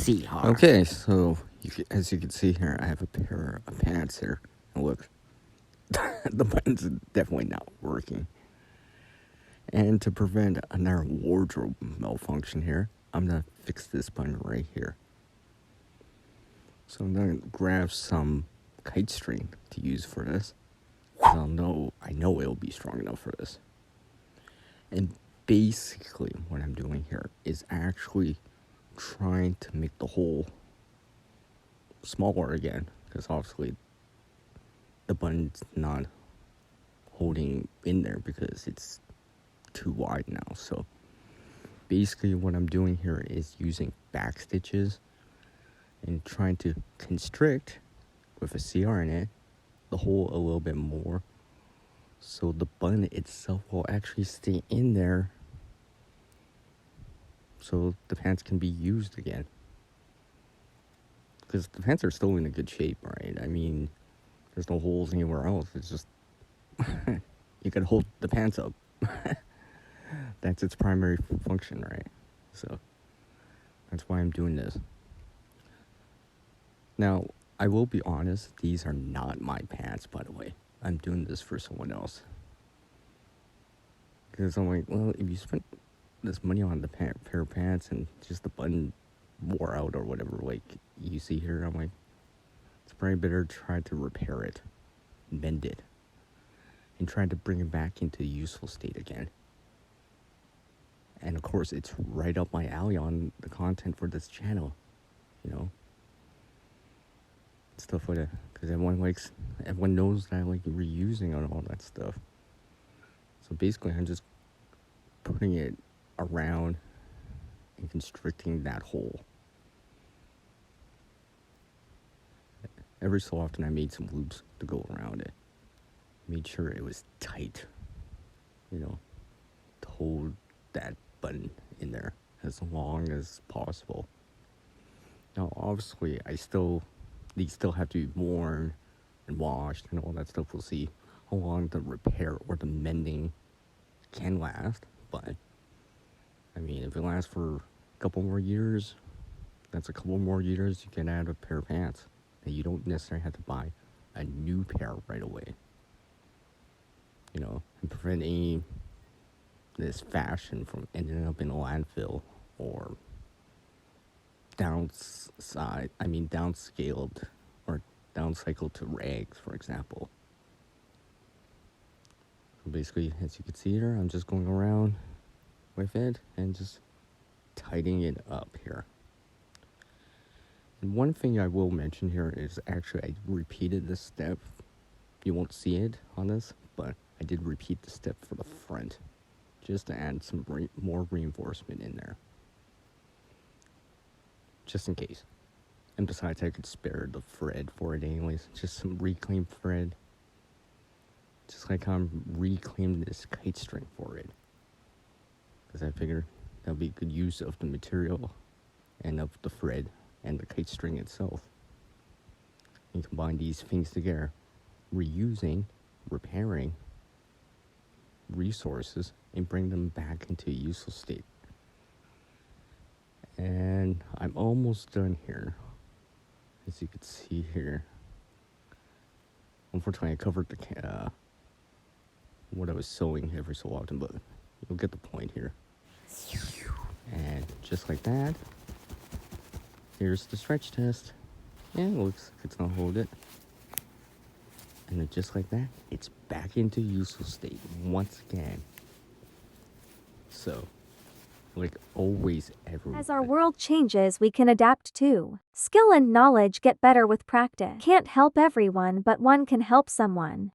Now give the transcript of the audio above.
sweetheart. Okay, so as you can see here, I have a pair of pants here. And look, the buttons are definitely not working. And to prevent another wardrobe malfunction here, I'm going to fix this button right here. So I'm going to grab some kite string to use for this. I know it'll be strong enough for this. And basically what I'm doing here is actually trying to make the hole smaller again, because obviously the button's not holding in there because it's too wide now. So basically what I'm doing here is using back stitches and trying to constrict with a CR in it the hole a little bit more, so the button itself will actually stay in there, so the pants can be used again. Because the pants are still in a good shape, right? I mean, there's no holes anywhere else. It's just you can hold the pants up. That's its primary function, right? So that's why I'm doing this. Now, I will be honest, these are not my pants, by the way. I'm doing this for someone else. Because I'm like, well, if you spent this money on the pair of pants and just the button wore out or whatever, like you see here, I'm like, it's probably better to try to repair it, mend it, and try to bring it back into a useful state again. And of course, it's right up my alley on the content for this channel, you know? Stuff like that, because everyone knows that I like reusing and all that stuff. So basically, I'm just putting it around and constricting that hole. Every so often, I made some loops to go around it. Made sure it was tight, you know, to hold that button in there as long as possible. Now, obviously, these still have to be worn and washed and all that stuff. We'll see how long the repair or the mending can last. But, I mean, if it lasts for a couple more years, that's a couple more years you can add a pair of pants. And you don't necessarily have to buy a new pair right away. You know, and prevent this fashion from ending up in a landfill or downscaled or downcycled to rags, for example. So basically, as you can see here, I'm just going around with it and just tightening it up here. And one thing I will mention here is actually I repeated this step. You won't see it on this, but I did repeat the step for the front just to add some more reinforcement in there. Just in case. And besides, I could spare the thread for it anyways. Just some reclaimed thread. Just like I'm reclaiming this kite string for it. Because I figured that would be good use of the material and of the thread and the kite string itself. And combine these things together, reusing, repairing resources, and bring them back into a useful state. And I'm almost done here. As you can see here. Unfortunately, I covered the what I was sewing every so often, but you'll get the point here. And just like that, here's the stretch test. Yeah, it looks like it's gonna hold it. And then just like that, it's back into useful state once again. So, like always, everyone. As our world changes, we can adapt too. Skill and knowledge get better with practice. Can't help everyone, but one can help someone.